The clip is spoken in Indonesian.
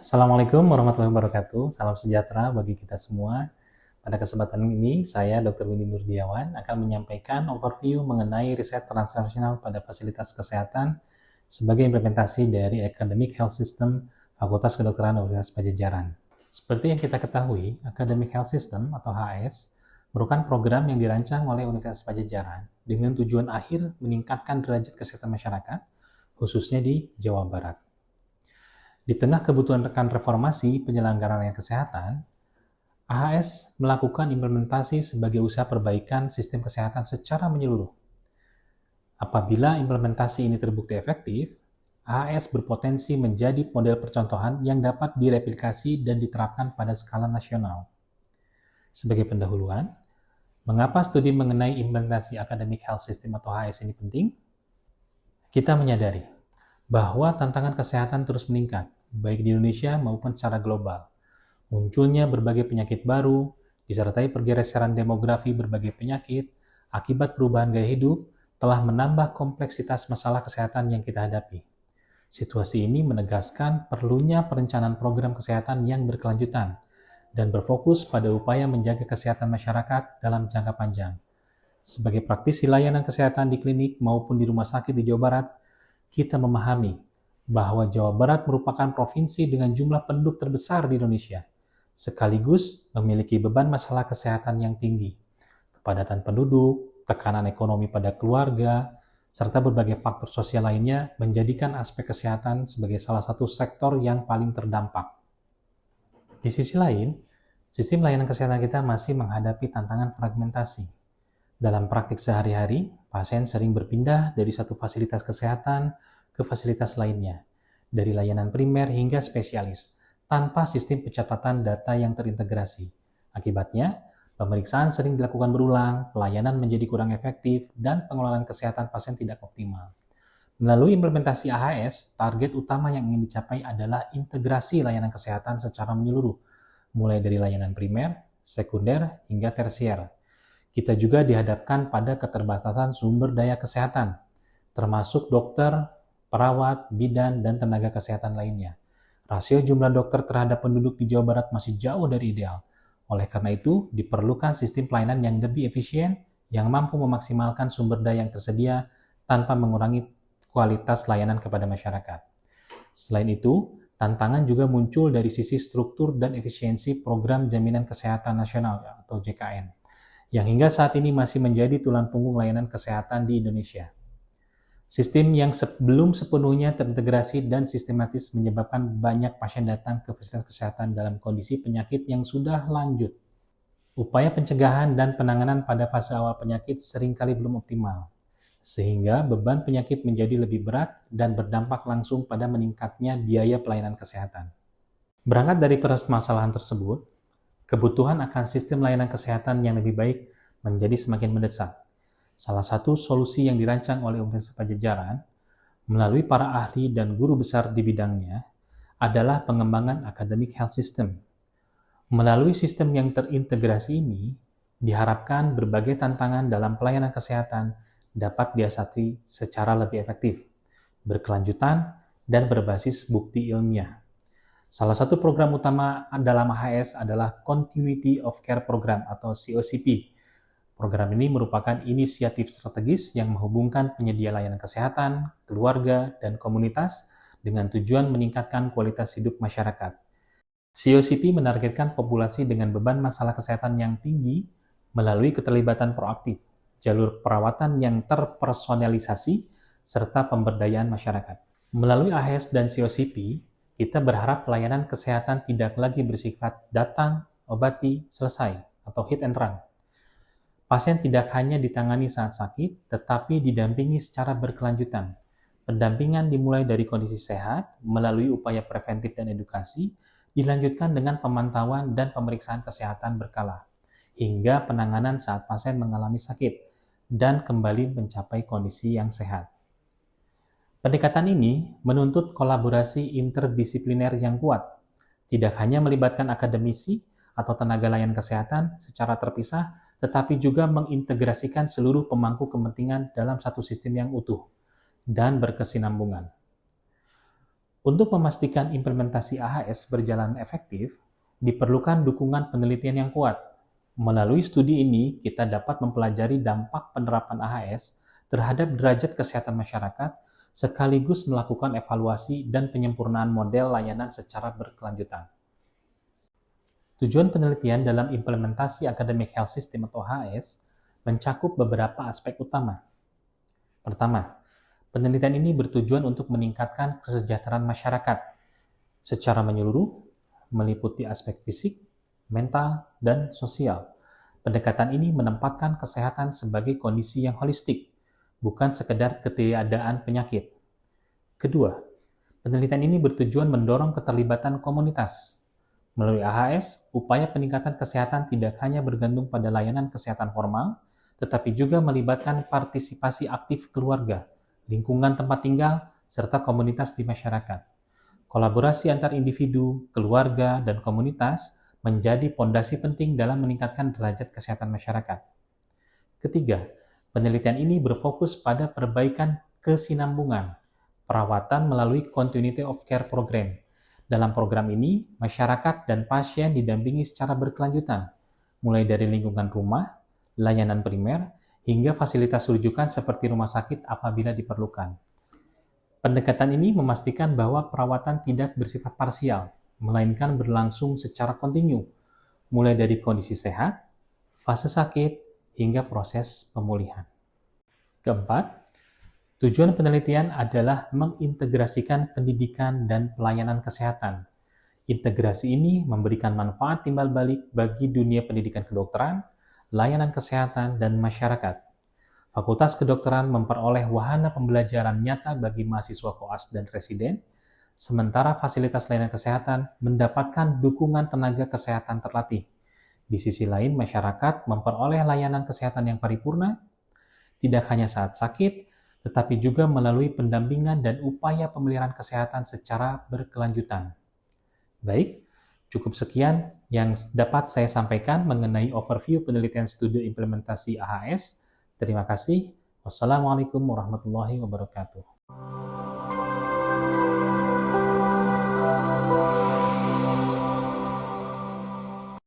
Assalamualaikum warahmatullahi wabarakatuh. Salam sejahtera bagi kita semua. Pada kesempatan ini, saya Dr. Windy Nurdiawan akan menyampaikan overview mengenai riset transnasional pada fasilitas kesehatan sebagai implementasi dari Academic Health System Fakultas Kedokteran Universitas Padjadjaran. Seperti yang kita ketahui, Academic Health System atau HS merupakan program yang dirancang oleh Universitas Padjadjaran dengan tujuan akhir meningkatkan derajat kesehatan masyarakat, khususnya di Jawa Barat. Di tengah kebutuhan rekan reformasi penyelenggaraan kesehatan, AHS melakukan implementasi sebagai usaha perbaikan sistem kesehatan secara menyeluruh. Apabila implementasi ini terbukti efektif, AHS berpotensi menjadi model percontohan yang dapat direplikasi dan diterapkan pada skala nasional. Sebagai pendahuluan, mengapa studi mengenai implementasi Academic Health System atau AHS ini penting? Kita menyadari bahwa tantangan kesehatan terus meningkat, baik di Indonesia maupun secara global. Munculnya berbagai penyakit baru, disertai pergeseran demografi berbagai penyakit, akibat perubahan gaya hidup, telah menambah kompleksitas masalah kesehatan yang kita hadapi. Situasi ini menegaskan perlunya perencanaan program kesehatan yang berkelanjutan dan berfokus pada upaya menjaga kesehatan masyarakat dalam jangka panjang. Sebagai praktisi layanan kesehatan di klinik maupun di rumah sakit di Jawa Barat, kita memahami bahwa Jawa Barat merupakan provinsi dengan jumlah penduduk terbesar di Indonesia, sekaligus memiliki beban masalah kesehatan yang tinggi, kepadatan penduduk, tekanan ekonomi pada keluarga, serta berbagai faktor sosial lainnya menjadikan aspek kesehatan sebagai salah satu sektor yang paling terdampak. Di sisi lain, sistem layanan kesehatan kita masih menghadapi tantangan fragmentasi. Dalam praktik sehari-hari, pasien sering berpindah dari satu fasilitas kesehatan ke fasilitas lainnya, dari layanan primer hingga spesialis, tanpa sistem pencatatan data yang terintegrasi. Akibatnya, pemeriksaan sering dilakukan berulang, pelayanan menjadi kurang efektif, dan pengelolaan kesehatan pasien tidak optimal. Melalui implementasi AHS, target utama yang ingin dicapai adalah integrasi layanan kesehatan secara menyeluruh, mulai dari layanan primer, sekunder, hingga tersier. Kita juga dihadapkan pada keterbatasan sumber daya kesehatan, termasuk dokter, perawat, bidan, dan tenaga kesehatan lainnya. Rasio jumlah dokter terhadap penduduk di Jawa Barat masih jauh dari ideal. Oleh karena itu, diperlukan sistem pelayanan yang lebih efisien, yang mampu memaksimalkan sumber daya yang tersedia tanpa mengurangi kualitas layanan kepada masyarakat. Selain itu, tantangan juga muncul dari sisi struktur dan efisiensi Program Jaminan Kesehatan Nasional atau JKN, yang hingga saat ini masih menjadi tulang punggung layanan kesehatan di Indonesia. Sistem yang belum sepenuhnya terintegrasi dan sistematis menyebabkan banyak pasien datang ke fasilitas kesehatan dalam kondisi penyakit yang sudah lanjut. Upaya pencegahan dan penanganan pada fase awal penyakit seringkali belum optimal, sehingga beban penyakit menjadi lebih berat dan berdampak langsung pada meningkatnya biaya pelayanan kesehatan. Berangkat dari permasalahan tersebut, kebutuhan akan sistem layanan kesehatan yang lebih baik menjadi semakin mendesak. Salah satu solusi yang dirancang oleh Universitas Padjadjaran melalui para ahli dan guru besar di bidangnya adalah pengembangan Academic Health System. Melalui sistem yang terintegrasi ini, diharapkan berbagai tantangan dalam pelayanan kesehatan dapat diatasi secara lebih efektif, berkelanjutan, dan berbasis bukti ilmiah. Salah satu program utama dalam AHS adalah Continuity of Care Program atau COCP. Program ini merupakan inisiatif strategis yang menghubungkan penyedia layanan kesehatan, keluarga, dan komunitas dengan tujuan meningkatkan kualitas hidup masyarakat. COCP menargetkan populasi dengan beban masalah kesehatan yang tinggi melalui keterlibatan proaktif, jalur perawatan yang terpersonalisasi, serta pemberdayaan masyarakat. Melalui AHS dan COCP, kita berharap pelayanan kesehatan tidak lagi bersifat datang, obati, selesai, atau hit and run. Pasien tidak hanya ditangani saat sakit, tetapi didampingi secara berkelanjutan. Pendampingan dimulai dari kondisi sehat, melalui upaya preventif dan edukasi, dilanjutkan dengan pemantauan dan pemeriksaan kesehatan berkala, hingga penanganan saat pasien mengalami sakit, dan kembali mencapai kondisi yang sehat. Pendekatan ini menuntut kolaborasi interdisipliner yang kuat, tidak hanya melibatkan akademisi atau tenaga layanan kesehatan secara terpisah, tetapi juga mengintegrasikan seluruh pemangku kepentingan dalam satu sistem yang utuh dan berkesinambungan. Untuk memastikan implementasi AHS berjalan efektif, diperlukan dukungan penelitian yang kuat. Melalui studi ini, kita dapat mempelajari dampak penerapan AHS terhadap derajat kesehatan masyarakat, sekaligus melakukan evaluasi dan penyempurnaan model layanan secara berkelanjutan. Tujuan penelitian dalam implementasi Academic Health System atau AHS mencakup beberapa aspek utama. Pertama, penelitian ini bertujuan untuk meningkatkan kesejahteraan masyarakat secara menyeluruh, meliputi aspek fisik, mental, dan sosial. Pendekatan ini menempatkan kesehatan sebagai kondisi yang holistik, bukan sekedar ketiadaan penyakit. Kedua, penelitian ini bertujuan mendorong keterlibatan komunitas. Melalui AHS, upaya peningkatan kesehatan tidak hanya bergantung pada layanan kesehatan formal, tetapi juga melibatkan partisipasi aktif keluarga, lingkungan tempat tinggal, serta komunitas di masyarakat. Kolaborasi antar individu, keluarga, dan komunitas menjadi fondasi penting dalam meningkatkan derajat kesehatan masyarakat. Ketiga, penelitian ini berfokus pada perbaikan kesinambungan, perawatan melalui Continuity of Care Program. Dalam program ini, masyarakat dan pasien didampingi secara berkelanjutan, mulai dari lingkungan rumah, layanan primer, hingga fasilitas rujukan seperti rumah sakit apabila diperlukan. Pendekatan ini memastikan bahwa perawatan tidak bersifat parsial, melainkan berlangsung secara kontinu, mulai dari kondisi sehat, fase sakit, hingga proses pemulihan. Keempat, tujuan penelitian adalah mengintegrasikan pendidikan dan pelayanan kesehatan. Integrasi ini memberikan manfaat timbal balik bagi dunia pendidikan kedokteran, layanan kesehatan, dan masyarakat. Fakultas Kedokteran memperoleh wahana pembelajaran nyata bagi mahasiswa koas dan residen, sementara fasilitas layanan kesehatan mendapatkan dukungan tenaga kesehatan terlatih. Di sisi lain, masyarakat memperoleh layanan kesehatan yang paripurna, tidak hanya saat sakit, tetapi juga melalui pendampingan dan upaya pemeliharaan kesehatan secara berkelanjutan. Baik, cukup sekian yang dapat saya sampaikan mengenai overview penelitian studi implementasi AHS. Terima kasih. Wassalamualaikum warahmatullahi wabarakatuh.